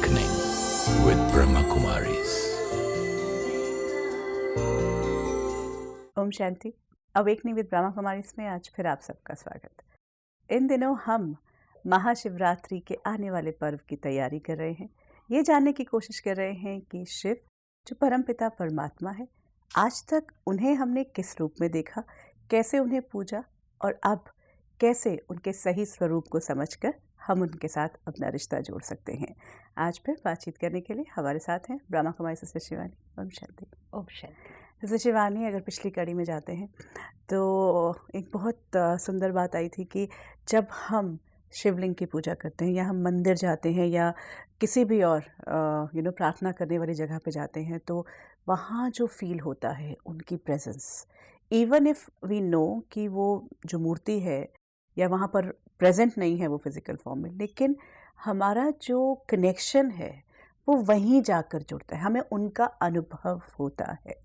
Awakening with Brahma Kumaris. ओम शांति। Awakening with Brahma Kumaris में आज फिर आप सबका स्वागत। इन दिनों हम महाशिवरात्रि के आने वाले पर्व की तैयारी कर रहे हैं। ये जानने की कोशिश कर रहे हैं कि शिव जो परमपिता परमात्मा है, आज तक उन्हें हमने किस रूप में देखा, कैसे उन्हें पूजा और अब कैसे उनके सही स्वरूप को समझकर हम उनके साथ अपना रिश्ता जोड़ सकते हैं। आज फिर बातचीत करने के लिए हमारे साथ हैं ब्रह्मा कुमारी सिस्टर शिवानी। ओम शांति। ओम शांति। सिस्टर शिवानी, अगर पिछली कड़ी में जाते हैं तो एक बहुत सुंदर बात आई थी कि जब हम शिवलिंग की पूजा करते हैं या हम मंदिर जाते हैं या किसी भी और प्रार्थना करने वाली जगह पे जाते हैं तो वहाँ जो फील होता है उनकी presence, even if we know कि वो जो मूर्ति है या वहाँ पर प्रेजेंट नहीं है वो फिज़िकल फॉर्म में, लेकिन हमारा जो कनेक्शन है वो वहीं जाकर जुड़ता है, हमें उनका अनुभव होता है।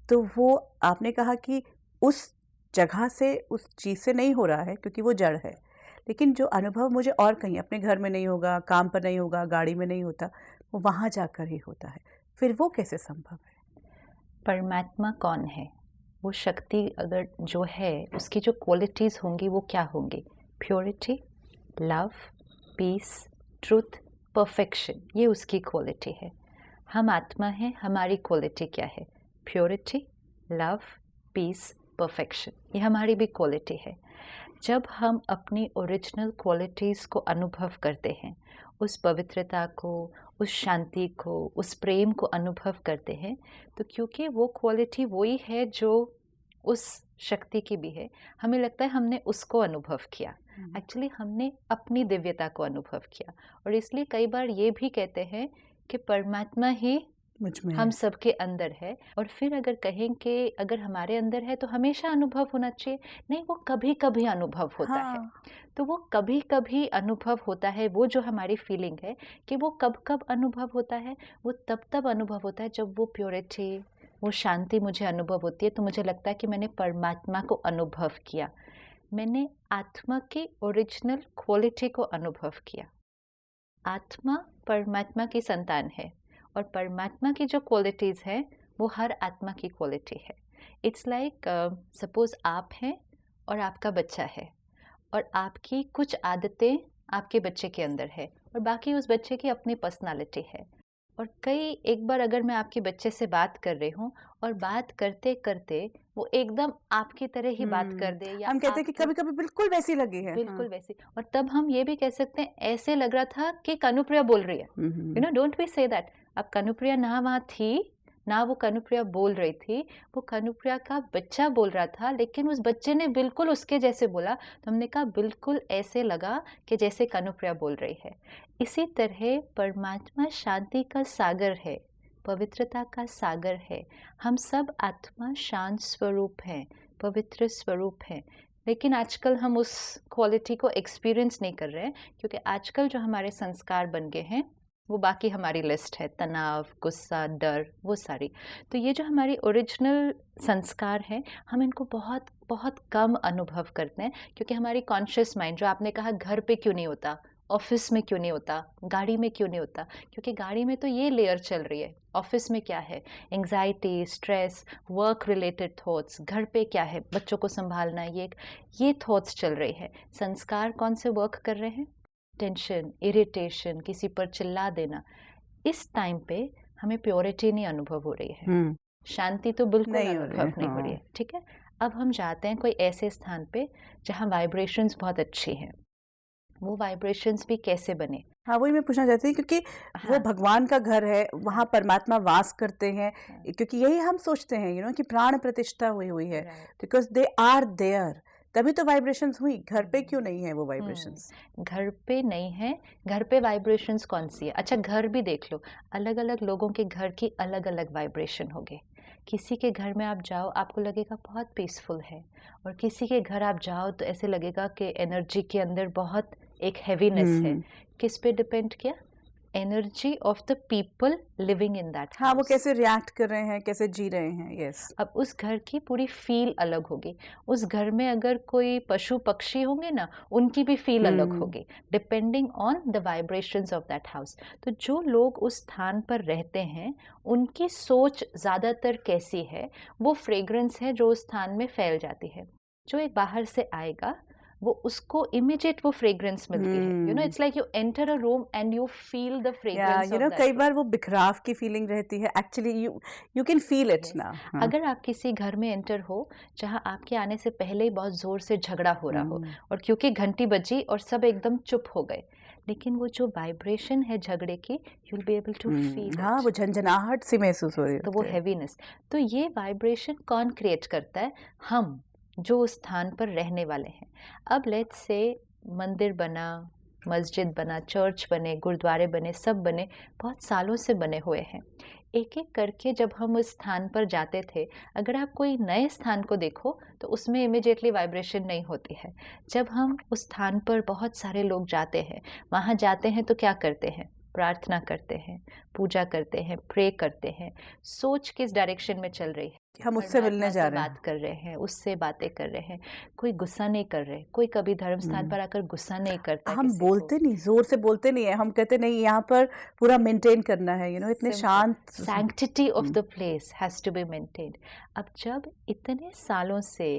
तो वो आपने कहा कि उस जगह से, उस चीज़ से नहीं हो रहा है क्योंकि वो जड़ है, लेकिन जो अनुभव मुझे और कहीं अपने घर में नहीं होगा, काम पर नहीं होगा, गाड़ी में नहीं होता, वो वहाँ जाकर ही होता है। फिर वो कैसे संभव है? परमात्मा कौन है? वो शक्ति अगर जो है उसकी जो क्वालिटीज़ होंगी वो क्या होंगी? Purity, love, peace, truth, perfection, ये उसकी क्वालिटी है। हम आत्मा हैं, हमारी क्वालिटी क्या है? प्योरिटी, लव, पीस, परफेक्शन, ये हमारी भी क्वालिटी है। जब हम अपनी ओरिजिनल क्वालिटीज़ को अनुभव करते हैं, उस पवित्रता को, उस शांति को, उस प्रेम को अनुभव करते हैं, तो क्योंकि वो क्वालिटी वही है जो उस शक्ति की भी है, हमें लगता है हमने उसको अनुभव किया। एक्चुअली हमने अपनी दिव्यता को अनुभव किया, और इसलिए कई बार ये भी कहते हैं कि परमात्मा ही हम सबके अंदर है। और फिर अगर कहें कि अगर हमारे अंदर है तो हमेशा अनुभव होना चाहिए, नहीं, वो कभी कभी अनुभव होता है। तो वो कभी कभी अनुभव होता है, वो जो हमारी फीलिंग है कि वो कब कब अनुभव होता है, वो तब अनुभव होता है जब वो प्योरिटी, वो शांति मुझे अनुभव होती है। तो मुझे लगता है कि मैंने परमात्मा को अनुभव किया, मैंने आत्मा की ओरिजिनल क्वालिटी को अनुभव किया। आत्मा परमात्मा की संतान है, और परमात्मा की जो क्वालिटीज़ है वो हर आत्मा की क्वालिटी है। इट्स लाइक सपोज आप हैं और आपका बच्चा है, और आपकी कुछ आदतें आपके बच्चे के अंदर है और बाकी उस बच्चे की अपनी पर्सनालिटी है। और एक बार अगर मैं आपके बच्चे से बात कर रही हूँ और बात करते करते वो एकदम आपकी तरह ही बात कर दे, या हम कहते हैं कि कभी कभी बिल्कुल वैसी लगी है, बिल्कुल वैसी, और तब हम ये भी कह सकते हैं ऐसे लग रहा था कि कनुप्रिया बोल रही है। Don't we say that. अब कनुप्रिया ना वहाँ थी ना वो कनुप्रिया बोल रही थी, वो कनुप्रिया का बच्चा बोल रहा था, लेकिन उस बच्चे ने बिल्कुल उसके जैसे बोला, तो हमने कहा बिल्कुल ऐसे लगा कि जैसे कनुप्रिया बोल रही है। इसी तरह परमात्मा शांति का सागर है, पवित्रता का सागर है। हम सब आत्मा शांत स्वरूप हैं, पवित्र स्वरूप हैं, लेकिन आजकल हम उस क्वालिटी को एक्सपीरियंस नहीं कर रहे हैं, क्योंकि आजकल जो हमारे संस्कार बन गए हैं वो बाकी हमारी लिस्ट है, तनाव, गुस्सा, डर, वो सारी। तो ये जो हमारी ओरिजिनल संस्कार हैं, हम इनको बहुत बहुत कम अनुभव करते हैं, क्योंकि हमारी कॉन्शियस माइंड, जो आपने कहा घर पे क्यों नहीं होता, ऑफिस में क्यों नहीं होता, गाड़ी में क्यों नहीं होता, क्योंकि गाड़ी में तो ये लेयर चल रही है। ऑफिस में क्या है? Anxiety, stress, work related thoughts. घर पे क्या है? बच्चों को संभालना, ये थॉट्स चल रही है। संस्कार कौन से वर्क कर रहे हैं? टेंशन, इरिटेशन, किसी पर चिल्ला देना। इस टाइम पे हमें प्योरिटी नहीं अनुभव हो रही है, शांति तो बिल्कुल अनुभव नहीं हो रही है। ठीक है, अब हम जाते हैं कोई ऐसे स्थान पे जहाँ वाइब्रेशंस बहुत अच्छी हैं। वो वाइब्रेशंस भी कैसे बने? हाँ, वही मैं पूछना चाहती हूँ, क्योंकि वो भगवान का घर है, वहाँ परमात्मा वास करते हैं, क्योंकि यही हम सोचते हैं कि प्राण प्रतिष्ठा हुई है, बिकॉज दे आर देयर, तभी तो वाइब्रेशंस हुई। घर पे क्यों नहीं है वो वाइब्रेशंस? घर पे नहीं है। घर पे वाइब्रेशंस कौन सी है? अच्छा, घर भी देख लो, अलग अलग लोगों के घर की अलग अलग वाइब्रेशन होगी। किसी के घर में आप जाओ आपको लगेगा बहुत पीसफुल है, और किसी के घर आप जाओ तो ऐसे लगेगा कि एनर्जी के अंदर बहुत एक हैवीनेस है। किस पे डिपेंड किया? Energy of the people living in that हाँ, वो कैसे रिएक्ट कर रहे हैं, कैसे जी रहे हैं. यस. अब उस घर की पूरी फील अलग होगी. उस घर में अगर कोई पशु पक्षी होंगे ना, उनकी भी फील अलग होगी, depending on the vibrations of that house. तो जो लोग उस स्थान पर रहते हैं, उनकी सोच ज़्यादातर कैसी है, वो फ्रेग्रेंस है जो उस स्थान में फैल जाती है. जो एक बाहर से आएगा, वो उसको इमीडिएट वो फ्रेग्रेंस मिलती है. You know, it's like you enter a room and you feel the fragrance. You know, कई बार वो बिखराव की फीलिंग रहती है. Actually you can feel it ना. अगर आप किसी घर में एंटर हो जहां आपके आने से पहले ही बहुत जोर से झगड़ा हो रहा हो, और क्योंकि घंटी बजी और सब एकदम चुप हो गए, लेकिन वो जो वाइब्रेशन है झगड़े की, you will be able to feel. हाँ, वो झंझनाहट सी महसूस हो रही है. तो वो हैवीनेस. तो ये वाइब्रेशन कौन क्रिएट करता है? हम, जो उस स्थान पर रहने वाले हैं. अब लेट्स से मंदिर बना, मस्जिद बना, चर्च बने, गुरुद्वारे बने, सब बने, बहुत सालों से बने हुए हैं. एक एक करके जब हम उस स्थान पर जाते थे, अगर आप कोई नए स्थान को देखो तो उसमें इमिडिएटली वाइब्रेशन नहीं होती है. जब हम उस स्थान पर बहुत सारे लोग जाते हैं, वहाँ जाते हैं तो क्या करते हैं? प्रार्थना करते हैं, पूजा करते हैं, प्रे करते हैं. सोच किस डायरेक्शन में चल रही है? हम उससे मिलने जा रहे हैं, बात कर रहे हैं, उससे बातें कर रहे हैं. कोई गुस्सा नहीं कर रहे. कोई कभी धर्म स्थान पर आकर गुस्सा नहीं करता. हम बोलते नहीं, जोर से बोलते नहीं है. हम कहते नहीं, यहाँ पर पूरा मेंटेन करना है. यू नो, इतने शांत. Sanctity of the place has to be maintained. अब जब इतने सालों से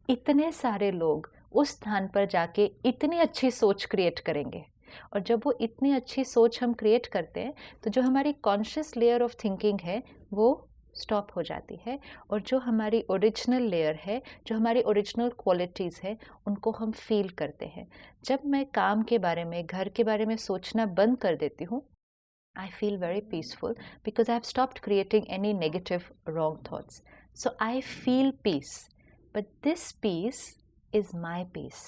इतने सारे लोग उस स्थान पर जाके इतनी अच्छी सोच क्रिएट करेंगे, और जब वो इतनी अच्छी सोच हम क्रिएट करते हैं, तो जो हमारी कॉन्शियस लेयर ऑफ थिंकिंग है वो स्टॉप हो जाती है, और जो हमारी ओरिजिनल लेयर है, जो हमारी ओरिजिनल क्वालिटीज़ है, उनको हम फील करते हैं. जब मैं काम के बारे में, घर के बारे में सोचना बंद कर देती हूँ, I feel very peaceful because I have stopped creating any negative wrong thoughts. So I feel peace. But this peace is my peace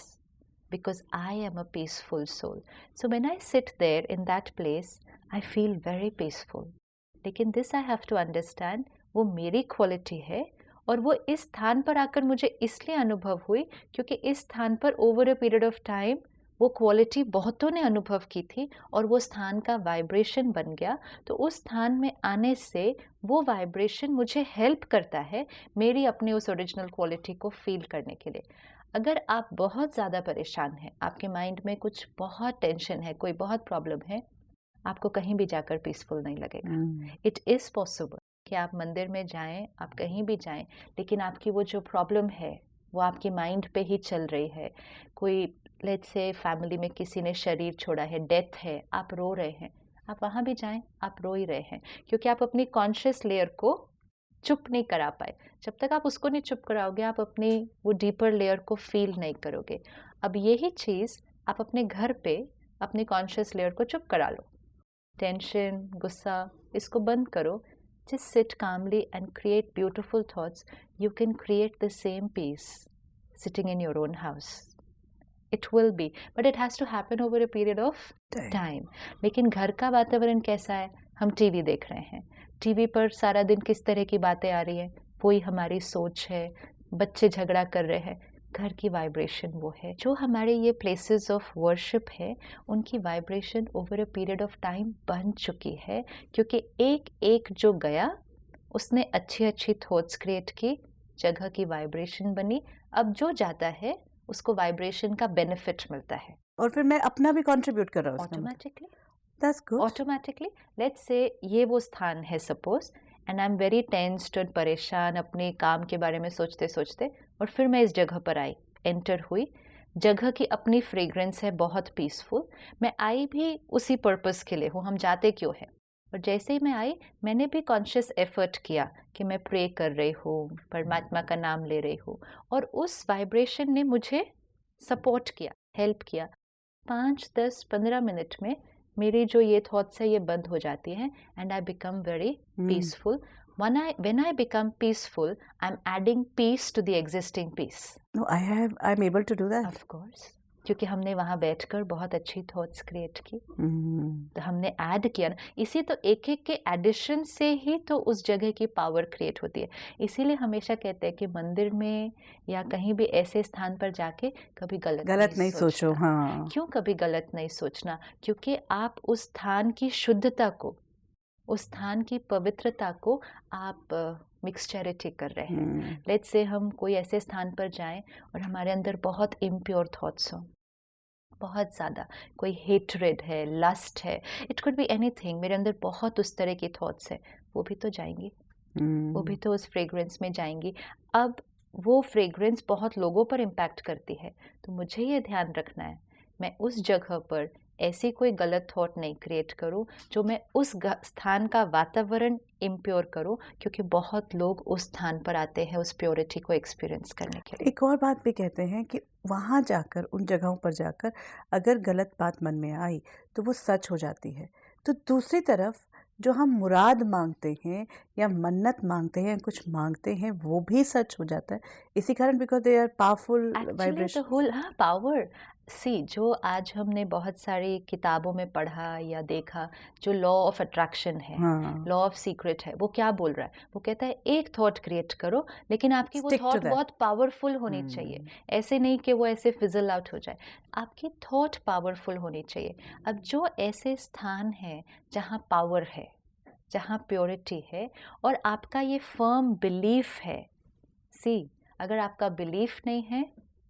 because I am a peaceful soul. So when I sit there in that place, I feel very peaceful. लेकिन this I have to understand, वो मेरी quality है, और वो इस स्थान पर आकर मुझे इसलिए अनुभव हुई क्योंकि इस स्थान पर over a period of time वो क्वालिटी बहुतों ने अनुभव की थी, और वो स्थान का वाइब्रेशन बन गया. तो उस स्थान में आने से वो वाइब्रेशन मुझे हेल्प करता है मेरी अपनी उस ओरिजिनल क्वालिटी को फील करने के लिए. अगर आप बहुत ज़्यादा परेशान हैं, आपके माइंड में कुछ बहुत टेंशन है, कोई बहुत प्रॉब्लम है, आपको कहीं भी जाकर पीसफुल नहीं लगेगा. इट इज़ पॉसिबल कि आप मंदिर में जाएं, आप कहीं भी जाएं, लेकिन आपकी वो जो प्रॉब्लम है वो आपकी माइंड पे ही चल रही है. कोई लेट्स से फैमिली में किसी ने शरीर छोड़ा है, डेथ है, आप रो रहे हैं, आप वहाँ भी जाएं, आप रो ही रहे हैं, क्योंकि आप अपनी कॉन्शियस लेयर को चुप नहीं करा पाए. जब तक आप उसको नहीं चुप कराओगे, आप अपनी वो डीपर लेयर को फील नहीं करोगे. अब यही चीज़ आप अपने घर पे अपनी कॉन्शियस लेयर को चुप करा लो. टेंशन, गुस्सा, इसको बंद करो. Just sit calmly and create beautiful thoughts. You can create the same peace sitting in your own house. It will be, but it has to happen over a period of time. लेकिन घर का वातावरण कैसा है? हम TV देख रहे हैं, टीवी पर सारा दिन किस तरह की बातें आ रही है, वही हमारी सोच है. बच्चे झगड़ा कर रहे हैं, घर की वाइब्रेशन वो है. जो हमारे ये प्लेसेस ऑफ वर्शिप है, उनकी vibration over a period of time बन चुकी है, क्योंकि एक एक जो गया उसने अच्छी अच्छी थॉट्स क्रिएट की, जगह की वाइब्रेशन बनी. अब जो जाता है उसको वाइब्रेशन का बेनिफिट मिलता है, और फिर मैं अपना भी कंट्रीब्यूट कर रहा हूँ automatically. That's good. Automatically let's say ये वो स्थान है suppose, and I am very tensed और परेशान अपने काम के बारे में सोचते सोचते, और फिर मैं इस जगह पर आई, एंटर हुई. जगह की अपनी फ्रेग्रेंस है, बहुत पीसफुल. मैं आई भी उसी पर्पस के लिए हूँ, हम जाते क्यों हैं. और जैसे ही मैं आई, मैंने भी कॉन्शियस एफर्ट किया कि मैं प्रे कर रही हूँ, परमात्मा का नाम ले रही हूँ, और उस वाइब्रेशन ने मुझे सपोर्ट किया, हेल्प किया. 5, 10, 15 मिनट में मेरी जो ये थॉट्स है ये बंद हो जाती हैं, and I become very peaceful. When I become peaceful, I'm adding peace to the existing peace. No, I'm able to do that. Of course. क्योंकि हमने वहाँ बैठकर बहुत अच्छी थॉट्स क्रिएट की, हम्म, तो हमने ऐड किया ना, इसी तो एक एक के एडिशन से ही तो उस जगह की पावर क्रिएट होती है। इसीलिए हमेशा कहते हैं कि मंदिर में या कहीं भी ऐसे स्थान पर जाके कभी गलत नहीं सोचो। सोचना। हाँ, क्यों कभी गलत नहीं सोचना? क्योंकि आप उस स्थान की शुद्धता को, उस स्थान की पवित्रता को आप मिक्सचरिटी कर रहे हैं। हम्म, लेट्स से हम कोई ऐसे स्थान पर जाएं और हमारे अंदर बहुत इम्प्योर थॉट्स हों, बहुत ज़्यादा, कोई हेट्रेड है, लस्ट है, इट कुड बी एनीथिंग, मेरे अंदर बहुत उस तरह की थॉट्स है, वो भी तो जाएंगी, वो भी तो उस फ्रेग्रेंस में जाएंगी। अब वो फ्रेग्रेंस बहुत लोगों पर इम्पैक्ट करती है, तो मुझे ये ध्यान रखना है मैं उस जगह पर ऐसी कोई गलत थॉट नहीं क्रिएट करूं जो मैं उस स्थान का वातावरण इम्प्योर करूं, क्योंकि बहुत लोग उस स्थान पर आते हैं उस प्योरिटी को एक्सपीरियंस करने के लिए। एक और बात भी कहते हैं कि वहाँ जाकर, उन जगहों पर जाकर अगर गलत बात मन में आई तो वो सच हो जाती है। तो दूसरी तरफ जो हम मुराद मांगते हैं या मन्नत मांगते हैं, कुछ मांगते हैं, वो भी सच हो जाता है। इसी कारण because they are powerful actually the vibration. Whole power, see जो आज हमने बहुत सारी किताबों में पढ़ा या देखा, जो लॉ ऑफ अट्रैक्शन है, हाँ, लॉ ऑफ सीक्रेट है, वो क्या बोल रहा है? वो कहता है एक थॉट क्रिएट करो, लेकिन आपकी वो Stick to थॉट that. बहुत पावरफुल होनी चाहिए। ऐसे नहीं कि वो ऐसे फिजल आउट हो जाए, आपकी थॉट पावरफुल होनी चाहिए। अब जो ऐसे स्थान है जहाँ पावर है, जहाँ प्योरिटी है और आपका ये फर्म बिलीफ है, सी अगर आपका बिलीफ नहीं है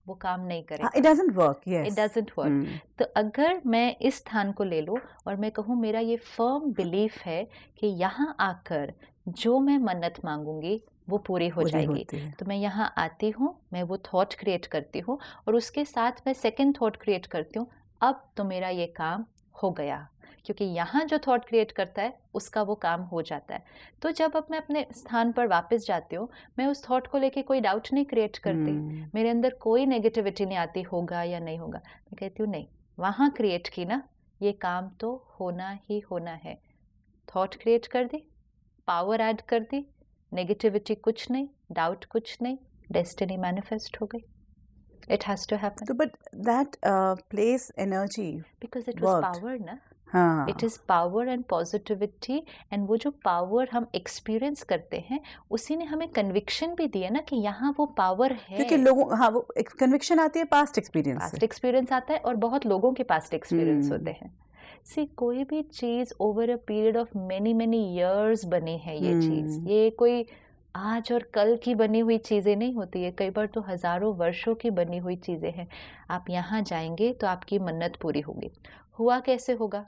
वो काम नहीं It करेगा, doesn't work. It Yes. Doesn't work. तो अगर मैं इस स्थान को ले लूँ और मैं कहूँ मेरा ये फर्म बिलीफ है कि यहाँ आकर जो मैं मन्नत मांगूंगी वो पूरी हो पूरी जाएगी, होती है। तो मैं यहाँ आती हूँ, मैं वो थॉट क्रिएट करती हूँ और उसके साथ मैं सेकंड थॉट क्रिएट करती हूँ, अब तो मेरा ये काम हो गया, क्योंकि यहाँ जो थॉट क्रिएट करता है उसका वो काम हो जाता है। तो जब अब मैं अपने स्थान पर वापस जाती हूँ, मैं उस थॉट को लेके कोई डाउट नहीं क्रिएट करती, मेरे अंदर कोई नेगेटिविटी नहीं आती होगा या नहीं होगा। मैं कहती हूँ नहीं, वहाँ क्रिएट की ना, ये काम तो होना ही होना है। थॉट क्रिएट कर दी, पावर ऐड कर दी, नेगेटिविटी कुछ नहीं, डाउट कुछ नहीं, डेस्टिनी मैनिफेस्ट हो गई। It has to happen So, but that place energy because it was worked. Power ना, हाँ, it is power and positivity. And वो जो पावर हम एक्सपीरियंस करते हैं उसी ने हमें कन्विक्शन भी दिया ना कि यहाँ वो पावर है। क्योंकि लोगों, हाँ, वो एक कन्विक्शन आती है पास्ट एक्सपीरियंस पास्ट से। एक्सपीरियंस आता है और बहुत लोगों के पास्ट एक्सपीरियंस होते हैं। सी कोई भी चीज़ over a period of many many years बनी है, ये चीज़, ये कोई आज और कल की बनी हुई चीज़ें नहीं होती है, कई बार तो हज़ारों वर्षों की बनी हुई चीज़ें हैं। आप यहाँ जाएंगे तो आपकी मन्नत पूरी होगी। हुआ कैसे होगा?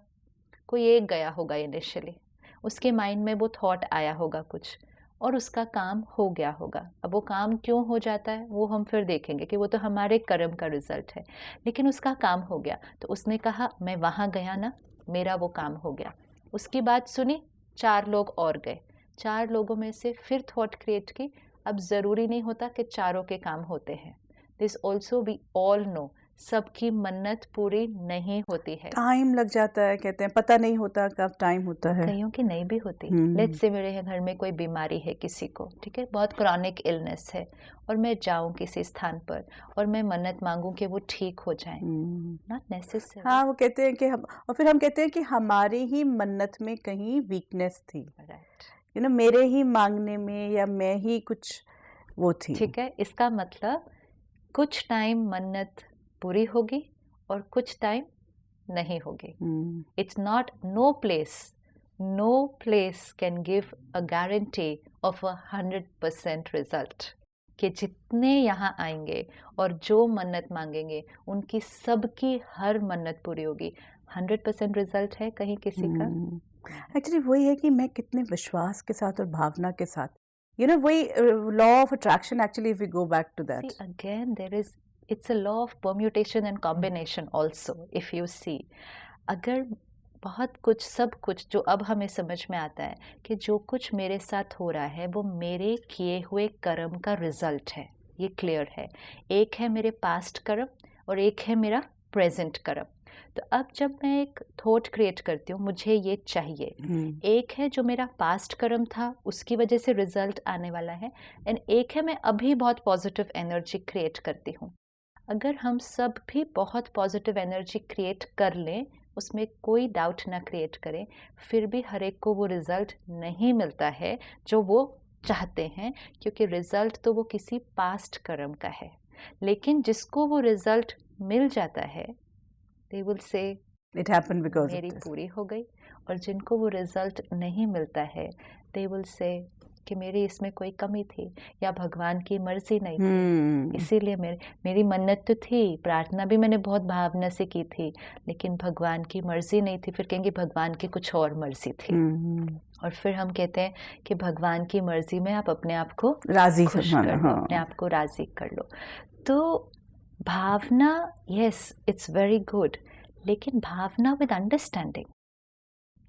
कोई एक गया होगा इनिशियली, उसके माइंड में वो थॉट आया होगा कुछ और उसका काम हो गया होगा। अब वो काम क्यों हो जाता है वो हम फिर देखेंगे कि वो तो हमारे कर्म का रिजल्ट है, लेकिन उसका काम हो गया। तो उसने कहा मैं वहाँ गया ना, मेरा वो काम हो गया। उसकी बात सुनी, 4 लोग और गए, 4 लोगों में से फिर थॉट क्रिएट की। अब ज़रूरी नहीं होता कि चारों के काम होते हैं। This also we all know, सबकी मन्नत पूरी नहीं होती है, टाइम लग जाता है, कहते हैं पता नहीं होता कब टाइम होता है। कईयों की नहीं भी होती। लेट्स से मेरे घर में कोई बीमारी है किसी को, ठीक है, बहुत क्रॉनिक इलनेस है, और मैं जाऊं किसी स्थान पर और मैं मन्नत मांगूं कि वो ठीक हो जाए, नॉट नेसेसरी। हाँ, वो कहते हैं कि हम, और फिर हम कहते हैं कि हमारी ही मन्नत में कहीं वीकनेस थी, राइट, मेरे ही मांगने में, या मैं ही कुछ वो थी। ठीक है। इसका मतलब कुछ टाइम मन्नत पूरी होगी और कुछ टाइम नहीं होगी। It's not, no place can give a guarantee of 100% result कि जितने यहाँ आएंगे और जो मन्नत मांगेंगे उनकी सबकी हर मन्नत पूरी होगी। 100% रिजल्ट है कहीं किसी का? एक्चुअली वही है कि मैं कितने विश्वास के साथ और भावना के साथ, वही law of attraction, actually if we go back to that, See, again, it's a law of permutation and combination also, if you see. अगर बहुत कुछ, सब कुछ जो अब हमें समझ में आता है कि जो कुछ मेरे साथ हो रहा है वो मेरे किए हुए कर्म का रिजल्ट है, ये क्लियर है। एक है मेरे पास्ट कर्म और एक है मेरा प्रेजेंट कर्म। तो अब जब मैं एक थॉट क्रिएट करती हूँ, मुझे ये चाहिए, एक है जो मेरा पास्ट कर्म था उसकी वजह से रिजल्ट आने वाला है, एंड एक है मैं अभी बहुत पॉजिटिव एनर्जी क्रिएट करती हूँ। अगर हम सब भी बहुत पॉजिटिव एनर्जी क्रिएट कर लें, उसमें कोई डाउट ना क्रिएट करें, फिर भी हर एक को वो रिज़ल्ट नहीं मिलता है जो वो चाहते हैं, क्योंकि रिज़ल्ट तो वो किसी पास्ट कर्म का है। लेकिन जिसको वो रिज़ल्ट मिल जाता है, they will say It happened because of मेरी this. पूरी हो गई। और जिनको वो रिज़ल्ट नहीं मिलता है, दे विल से कि मेरी इसमें कोई कमी थी या भगवान की मर्जी नहीं थी, इसीलिए मेरी मन्नत तो थी, प्रार्थना भी मैंने बहुत भावना से की थी, लेकिन भगवान की मर्जी नहीं थी। फिर कहेंगे भगवान की कुछ और मर्जी थी। और फिर हम कहते हैं कि भगवान की मर्जी में आप अपने आप को राजी खुश समझाना, कर लो, हाँ। अपने आप को राजी कर लो। तो भावना, यस इट्स वेरी गुड, लेकिन भावना विद अंडरस्टैंडिंग,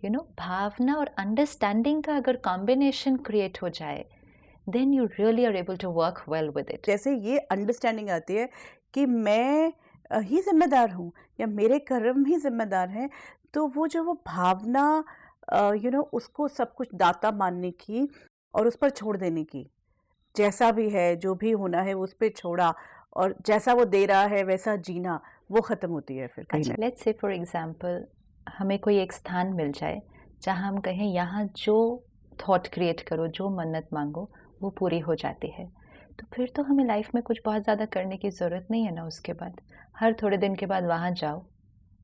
यू नो, भावना और अंडरस्टैंडिंग का अगर कॉम्बिनेशन क्रिएट हो जाए, then you really are able to work well with it. जैसे ये अंडरस्टैंडिंग आती है कि मैं ही जिम्मेदार हूँ या मेरे कर्म ही जिम्मेदार हैं, तो वो भावना उसको सब कुछ दाता मानने की और उस पर छोड़ देने की, जैसा भी है जो भी होना है उस पर छोड़ा और जैसा वो दे रहा है वैसा जीना, वो ख़त्म होती है फिर कहीं अच्छा, ना। लेट्स से फॉर एग्जांपल हमें कोई एक स्थान मिल जाए जहाँ हम कहें यहाँ जो थॉट क्रिएट करो, जो मन्नत मांगो वो पूरी हो जाती है, तो फिर तो हमें लाइफ में कुछ बहुत ज़्यादा करने की ज़रूरत नहीं है ना। उसके बाद हर थोड़े दिन के बाद वहाँ जाओ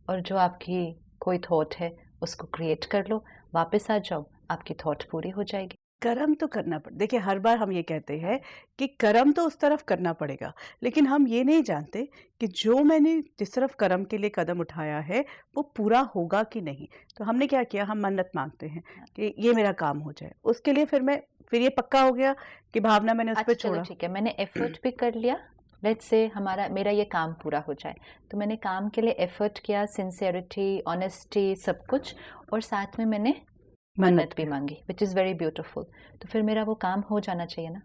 और जो आपकी कोई थॉट है उसको क्रिएट कर लो, वापस आ जाओ, आपकी थॉट पूरी हो जाएगी। कर्म तो करना पड़े। देखिए हर बार हम ये कहते हैं कि कर्म तो उस तरफ करना पड़ेगा, लेकिन हम ये नहीं जानते कि जो मैंने जिस तरफ कर्म के लिए कदम उठाया है वो पूरा होगा कि नहीं। तो हमने क्या किया, हम मन्नत मांगते हैं कि ये मेरा काम हो जाए, उसके लिए फिर ये पक्का हो गया कि भावना मैंने उस पर अच्छा चलो छोड़ा। ठीक है, मैंने एफर्ट भी कर लिया, लेट्स से मेरा ये काम पूरा हो जाए, तो मैंने काम के लिए एफर्ट किया, सिंसियरिटी, ऑनेस्टी, सब कुछ, और साथ में मैंने मन्नत भी मांगी, विच इज़ वेरी ब्यूटिफुल। तो फिर मेरा वो काम हो जाना चाहिए ना।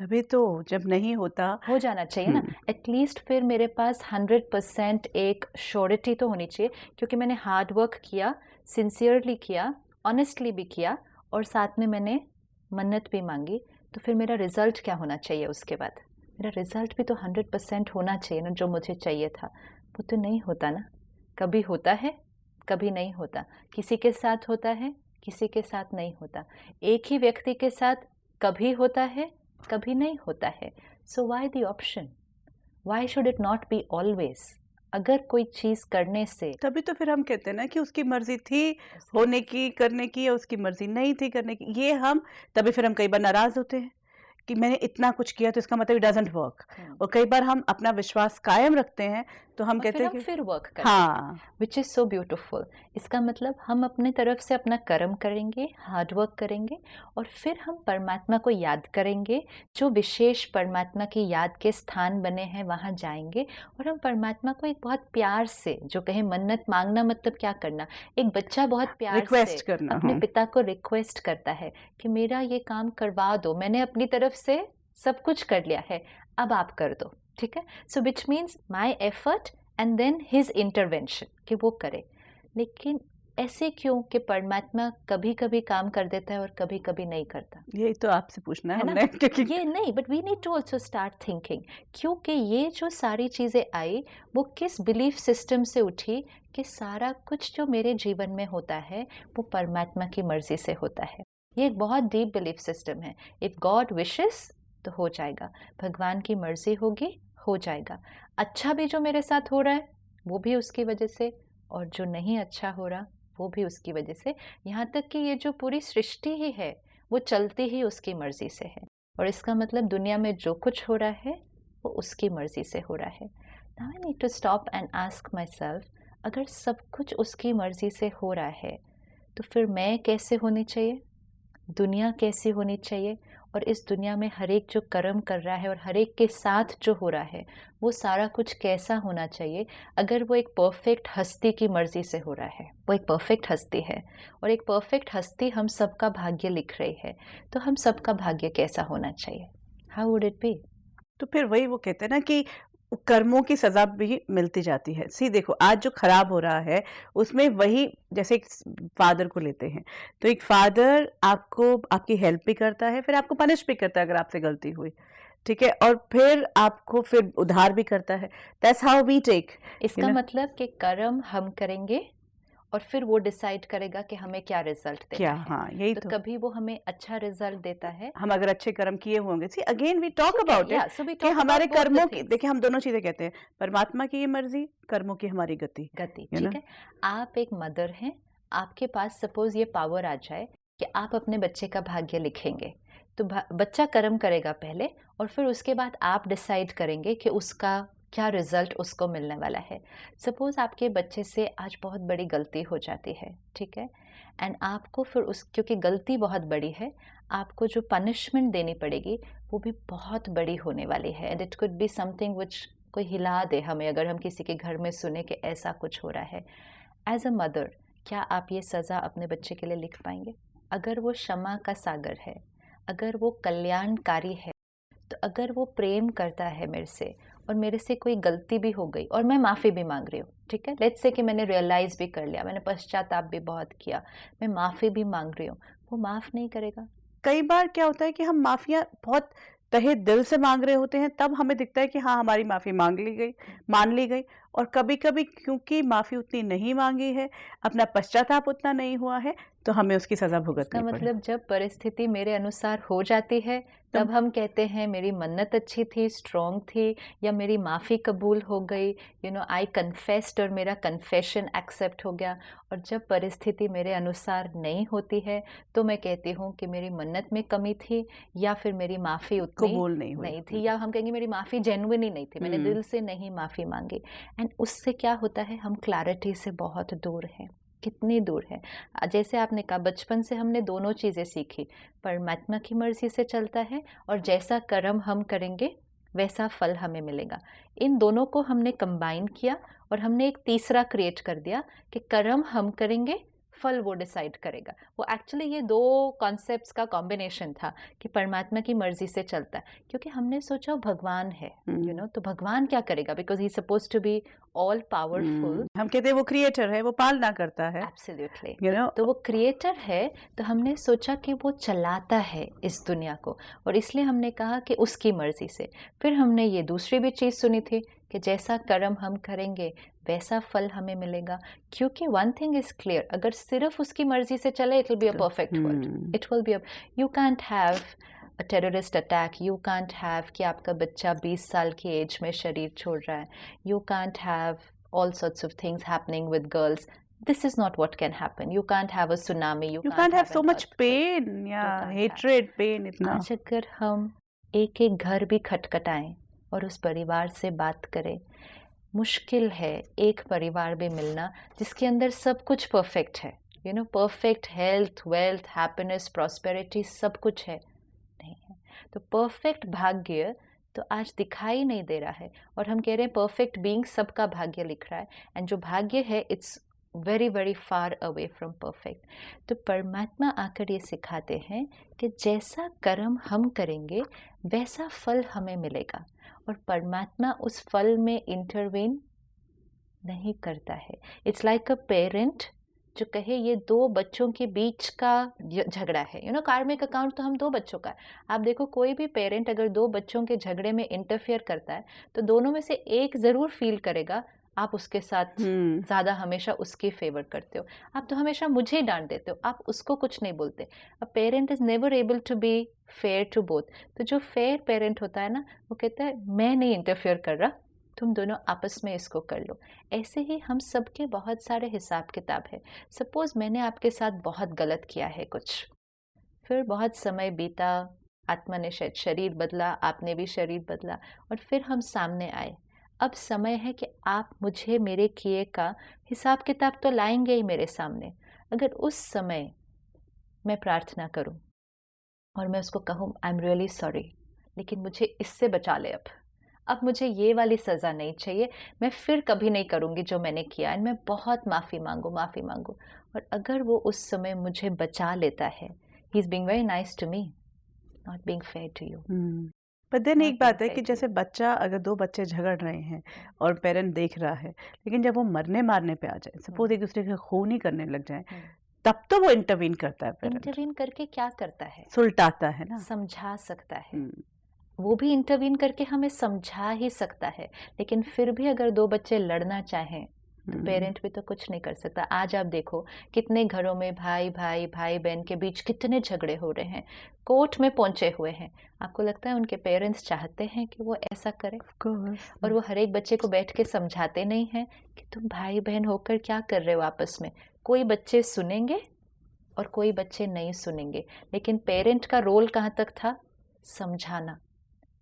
तभी तो जब नहीं होता हो जाना चाहिए ना, एटलीस्ट फिर मेरे पास 100% एक श्योरिटी तो होनी चाहिए, क्योंकि मैंने हार्ड वर्क किया, सिंसियरली किया, ऑनेस्टली भी किया, और साथ में मैंने मन्नत भी मांगी। तो फिर मेरा रिजल्ट क्या होना चाहिए उसके बाद? मेरा रिजल्ट भी तो 100% होना चाहिए ना, जो मुझे चाहिए था। वो तो नहीं होता ना, कभी होता है कभी नहीं होता, किसी के साथ होता है किसी के साथ नहीं होता, एक ही व्यक्ति के साथ कभी होता है कभी नहीं होता है। So why the option, why should it not be always? अगर कोई चीज करने से, तभी तो फिर हम कहते हैं ना कि उसकी मर्जी थी होने की, करने की, या उसकी मर्जी नहीं थी करने की। ये हम तभी फिर हम कई बार नाराज होते हैं कि मैंने इतना कुछ किया तो इसका मतलब इट डजंट वर्क। और कई बार हम अपना विश्वास कायम रखते हैं तो हम कहते हैं कि फिर वर्क करते हाँ, विच इज़ सो ब्यूटिफुल। इसका मतलब हम अपने तरफ से अपना कर्म करेंगे, हार्ड वर्क करेंगे, और फिर हम परमात्मा को याद करेंगे, जो विशेष परमात्मा की याद के स्थान बने हैं वहाँ जाएंगे, और हम परमात्मा को एक बहुत प्यार से, जो कहे मन्नत मांगना मतलब क्या करना, एक बच्चा बहुत प्यार रिक्वेस्ट से करना, अपने हाँ। पिता को रिक्वेस्ट करता है कि मेरा ये काम करवा दो, मैंने अपनी तरफ से सब कुछ कर लिया है, अब आप कर दो, ठीक है। So which means my effort and then his intervention, कि वो करे। लेकिन ऐसे क्यों कि परमात्मा कभी कभी काम कर देता है और कभी कभी नहीं करता? यही तो आपसे पूछना है है ना? हमने, क्योंकि ये नहीं, but we need to also start thinking, क्योंकि ये जो सारी चीज़ें आई वो किस बिलीफ सिस्टम से उठी कि सारा कुछ जो मेरे जीवन में होता है वो परमात्मा की मर्जी से होता है। ये एक बहुत डीप बिलीफ सिस्टम है। इफ़ गॉड विशेस तो हो जाएगा, भगवान की मर्जी होगी, हो जाएगा। अच्छा भी जो मेरे साथ हो रहा है वो भी उसकी वजह से, और जो नहीं अच्छा हो रहा वो भी उसकी वजह से, यहाँ तक कि ये जो पूरी सृष्टि ही है वो चलती ही उसकी मर्जी से है। और इसका मतलब दुनिया में जो कुछ हो रहा है वो उसकी मर्जी से हो रहा है। Now I need to stop and ask myself, अगर सब कुछ उसकी मर्जी से हो रहा है तो फिर मैं कैसे होनी चाहिए, दुनिया कैसी होनी चाहिए, और इस दुनिया में हर एक जो कर्म कर रहा है और हर एक के साथ जो हो रहा है वो सारा कुछ कैसा होना चाहिए, अगर वो एक परफेक्ट हस्ती की मर्जी से हो रहा है। वो एक परफेक्ट हस्ती है, और एक परफेक्ट हस्ती हम सबका भाग्य लिख रही है, तो हम सबका भाग्य कैसा होना चाहिए? How would it be? तो फिर वही वो कहते हैं ना कि कर्मों की सजा भी मिलती जाती है। सी देखो आज जो खराब हो रहा है उसमें वही, जैसे एक फादर को लेते हैं तो एक फादर आपको आपकी हेल्प भी करता है, फिर आपको पनिश भी करता है अगर आपसे गलती हुई। ठीक है, और फिर आपको फिर उधार भी करता है। That's how we take. इसका मतलब कि कर्म हम करेंगे और फिर वो डिसाइड करेगा कि हमें क्या रिजल्ट देना क्या, है। हाँ, यही तो तो। कभी वो हमें अच्छा रिजल्ट देता है। हम अगर अच्छे कर्म किए होंगे, सी अगेन वी टॉक ठीक है, about yeah, it, so we कि talk हमारे about both the कर्मों की, things. देखिए हम दोनों चीजें कहते हैं, परमात्मा की ये मर्जी, कर्मों की हमारी गति। गति, you know? ठीक है। आप एक मदर हैं, आपके पास सपोज ये पावर आ जाए कि आप अपने बच्चे का भाग्य लिखेंगे, तो बच्चा कर्म करेगा पहले और फिर उसके बाद आप डिसाइड करेंगे कि उसका क्या रिजल्ट उसको मिलने वाला है। सपोज आपके बच्चे से आज बहुत बड़ी गलती हो जाती है, ठीक है, एंड आपको फिर उस, क्योंकि गलती बहुत बड़ी है, आपको जो पनिशमेंट देनी पड़ेगी वो भी बहुत बड़ी होने वाली है। And it could be something which कोई हिला दे हमें, अगर हम किसी के घर में सुने कि ऐसा कुछ हो रहा है। एज अ मदर, क्या आप ये सज़ा अपने बच्चे के लिए लिख पाएंगे? अगर वो क्षमा का सागर है, अगर वो कल्याणकारी है, तो अगर वो प्रेम करता है मेरे से और मेरे से कोई गलती भी हो गई और मैं माफ़ी भी मांग रही हूँ, ठीक है, लेट्स से कि मैंने रियलाइज़ भी कर लिया, मैंने पश्चाताप भी बहुत किया, मैं माफ़ी भी मांग रही हूँ, वो माफ़ नहीं करेगा। कई बार क्या होता है कि हम माफिया बहुत तहे दिल से मांग रहे होते हैं, तब हमें दिखता है कि हाँ हमारी माफी मांग ली गई, मान ली गई, और कभी कभी क्योंकि माफी उतनी नहीं मांगी है, अपना पश्चाताप उतना नहीं हुआ है, तो हमें उसकी सजा इसका भुगतनी पड़े। मतलब जब परिस्थिति मेरे अनुसार हो जाती है तब हम कहते हैं मेरी मन्नत अच्छी थी, स्ट्रॉन्ग थी, या मेरी माफ़ी कबूल हो गई, आई कन्फेस्ड और मेरा कन्फेशन एक्सेप्ट हो गया। और जब परिस्थिति मेरे अनुसार नहीं होती है तो मैं कहती हूँ कि मेरी मन्नत में कमी थी, या फिर मेरी माफ़ी उतनी कबूल नहीं हुई। नहीं थी, या हम कहेंगे मेरी माफ़ी जेन्युइन ही नहीं थी, मैंने दिल से नहीं माफ़ी मांगी। एंड उससे क्या होता है, हम क्लैरिटी से बहुत दूर हैं। कितनी दूर है। जैसे आपने कहा, बचपन से हमने दोनों चीज़ें सीखी, परमात्मा की मर्जी से चलता है और जैसा कर्म हम करेंगे वैसा फल हमें मिलेगा। इन दोनों को हमने कंबाइन किया और हमने एक तीसरा क्रिएट कर दिया कि कर्म हम करेंगे, फल वो डिसाइड करेगा। वो एक्चुअली ये दो कॉन्सेप्ट्स का कॉम्बिनेशन था कि परमात्मा की मर्जी से चलता है, क्योंकि हमने सोचा भगवान है, तो भगवान क्या करेगा, because he suppose to be all powerful. हम कहते हैं वो क्रिएटर है, वो पालना करता है। Absolutely, you know? तो वो क्रिएटर है, तो हमने सोचा कि वो चलाता है इस दुनिया को, और इसलिए हमने कहा कि उसकी मर्जी से। फिर हमने ये दूसरी भी चीज़ सुनी थी कि जैसा कर्म हम करेंगे वैसा फल हमें मिलेगा, क्योंकि वन थिंग इज क्लियर, अगर सिर्फ उसकी मर्जी से चले it will be a perfect world, it will be a, you can't have a terrorist attack, you can't have कि आपका बच्चा 20 साल की एज में शरीर छोड़ रहा है, you can't have all sorts of things happening with girls. This is not what can happen. You can't have a tsunami. You can't have so an much earthquake. pain, yeah, hatred, pain इतना। आज अगर हम एक एक घर भी खटखटाएं और उस परिवार से बात करें, मुश्किल है एक परिवार भी मिलना जिसके अंदर सब कुछ परफेक्ट है, perfect health, wealth, happiness, prosperity, सब कुछ है, नहीं है। तो परफेक्ट भाग्य तो आज दिखाई नहीं दे रहा है, और हम कह रहे हैं परफेक्ट बीइंग सबका भाग्य लिख रहा है, एंड जो भाग्य है it's very very far away from perfect. तो परमात्मा आकर ये सिखाते हैं कि जैसा कर्म हम करेंगे वैसा फल हमें मिलेगा, और परमात्मा उस फल में इंटरवीन नहीं करता है। इट्स लाइक अ पेरेंट जो कहे ये दो बच्चों के बीच का झगड़ा है, कार्मिक अकाउंट तो हम दो बच्चों का है। आप देखो कोई भी पेरेंट अगर दो बच्चों के झगड़े में इंटरफियर करता है तो दोनों में से एक ज़रूर फील करेगा आप उसके साथ ज़्यादा हमेशा उसकी फेवर करते हो, आप तो हमेशा मुझे डांट देते हो, आप उसको कुछ नहीं बोलते। A parent is never able to be fair to both. तो जो फेयर पेरेंट होता है ना, वो कहता है मैं नहीं इंटरफियर कर रहा, तुम दोनों आपस में इसको कर लो। ऐसे ही हम सबके बहुत सारे हिसाब किताब है। सपोज़ मैंने आपके साथ बहुत गलत किया है कुछ, फिर बहुत समय बीता, आत्मा ने शायद शरीर बदला, आपने भी शरीर बदला, और फिर हम सामने आए। अब समय है कि आप मुझे मेरे किए का हिसाब किताब तो लाएंगे ही मेरे सामने। अगर उस समय मैं प्रार्थना करूं और मैं उसको कहूं आई एम रियली सॉरी, लेकिन मुझे इससे बचा ले, अब मुझे ये वाली सज़ा नहीं चाहिए, मैं फिर कभी नहीं करूँगी जो मैंने किया, एंड मैं बहुत माफ़ी मांगू, और अगर वो उस समय मुझे बचा लेता है, he is being very nice to me, not being fair to you. पर देन एक बात है कि जैसे बच्चा, अगर दो बच्चे झगड़ रहे हैं और पेरेंट देख रहा है, लेकिन जब वो मरने मारने पे आ जाए, सपोज एक दूसरे का खून ही करने लग जाए, तब तो वो इंटरवीन करता है। पेरेंट इंटरवीन करके क्या करता है? सुलटाता है ना, समझा सकता है, वो भी इंटरवीन करके हमें समझा ही सकता है, लेकिन फिर भी अगर दो बच्चे लड़ना चाहें तो पेरेंट भी तो कुछ नहीं कर सकता। आज आप देखो कितने घरों में भाई भाई भाई बहन के बीच कितने झगड़े हो रहे हैं, कोर्ट में पहुंचे हुए हैं। आपको लगता है उनके पेरेंट्स चाहते हैं कि वो ऐसा करें? और वो हर एक बच्चे को बैठ के समझाते नहीं हैं कि तुम भाई बहन होकर क्या कर रहे हो आपस में। कोई बच्चे सुनेंगे और कोई बच्चे नहीं सुनेंगे, लेकिन पेरेंट का रोल कहाँ तक था? समझाना,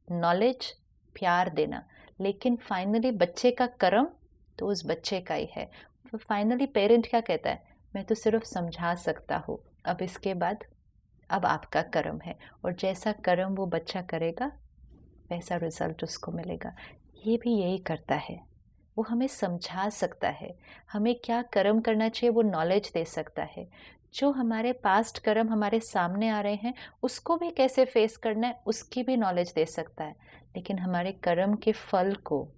नॉलेज, प्यार देना। लेकिन फाइनली बच्चे का कर्म तो उस बच्चे का ही है। फाइनली पेरेंट क्या कहता है? मैं तो सिर्फ समझा सकता हूँ, अब इसके बाद अब आपका कर्म है, और जैसा कर्म वो बच्चा करेगा वैसा रिजल्ट उसको मिलेगा। ये भी यही करता है, वो हमें समझा सकता है, हमें क्या कर्म करना चाहिए वो नॉलेज दे सकता है। जो हमारे पास्ट कर्म हमारे सामने आ रहे हैं उसको भी कैसे फेस करना है उसकी भी नॉलेज दे सकता है, लेकिन हमारे कर्म के फल को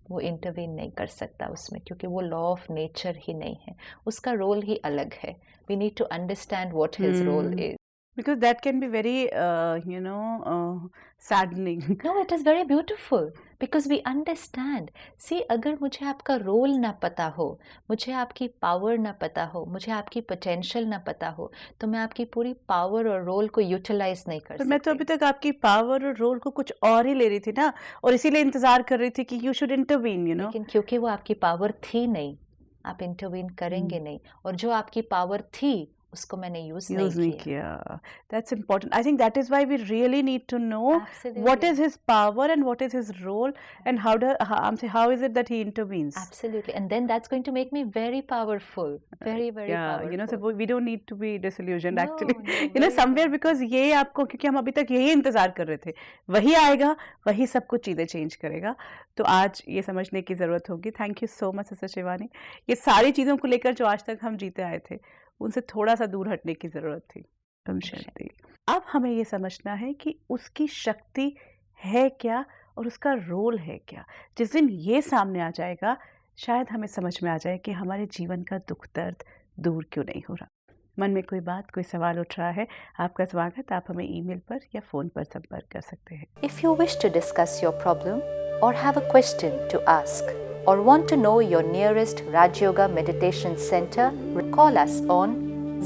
वो इंटरवीन नहीं कर सकता उसमें, क्योंकि वो लॉ ऑफ नेचर ही नहीं है, उसका रोल ही अलग है। We need to understand what his role is. Because that can be very, saddening. No, it is very beautiful because we understand. See, अगर मुझे आपका रोल ना पता हो, मुझे आपकी पावर ना पता हो, मुझे आपकी पोटेंशियल ना पता हो, तो मैं आपकी पूरी पावर और रोल को यूटिलाइज नहीं कर पर सकती। मैं तो अभी तक आपकी पावर और रोल को कुछ और ही ले रही थी ना, और इसीलिए इंतजार कर रही थी कि यू शुड इंटरवीन, लेकिन क्योंकि वो आपकी पावर थी नहीं, आप इंटरवीन करेंगे नहीं, और जो आपकी पावर थी उसको मैंने यूज नहीं किया। That's important. I think that is why we really need to know what is his power and what is his role, and how is it that he intervenes. Absolutely, and then that's going to make me very powerful, very powerful. So we don't need to be disillusioned, No, actually. no, Somewhere, because ये आपको, क्योंकि हम अभी तक यही इंतजार कर रहे थे, वही आएगा, वही सब कुछ चीज़ें चेंज करेगा। तो आज ये समझने की ज़रूरत होगी। Thank you so much sister Shivani. ये सारी चीज़ों को लेकर जो आज तक हम जीते आए थे, उनसे थोड़ा सा दूर हटने की ज़रूरत थी। ओम शांति। अब हमें ये समझना है कि उसकी शक्ति है क्या और उसका रोल है क्या। जिस दिन ये सामने आ जाएगा, शायद हमें समझ में आ जाए कि हमारे जीवन का दुख दर्द दूर क्यों नहीं हो रहा। मन में कोई बात, कोई सवाल उठ रहा है, आपका स्वागत। आप हमें ईमेल पर या फ़ोन पर संपर्क कर सकते हैं। If you wish to discuss your problem or have a question to ask or want to know your nearest Raj Yoga Meditation Center, call us on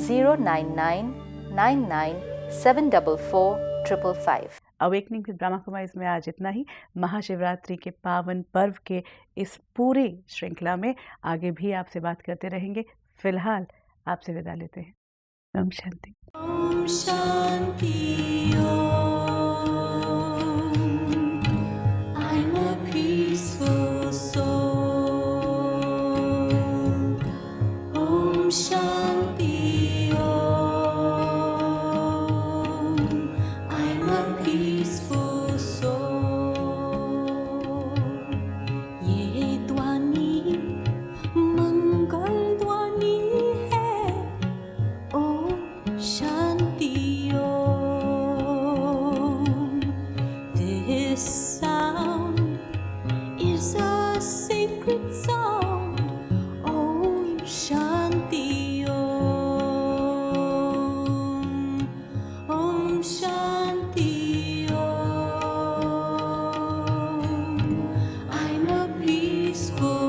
09999744555. Awakening with Brahma Kumaris में आज इतना ही। महाशिवरात्रि के पावन पर्व के इस पूरी श्रृंखला में आगे भी आपसे बात करते रहेंगे। फिलहाल आपसे विदा लेते हैं। Om Shanti. Om Shanti. I'm a peaceful soul. Om Shanti Om. I'm a peaceful soul. ये ध्वनि मंगल ध्वनि है। Om Shanti Om. This sound is a sacred sound. Om Shanti Om. Om Shanti Om. I'm a peaceful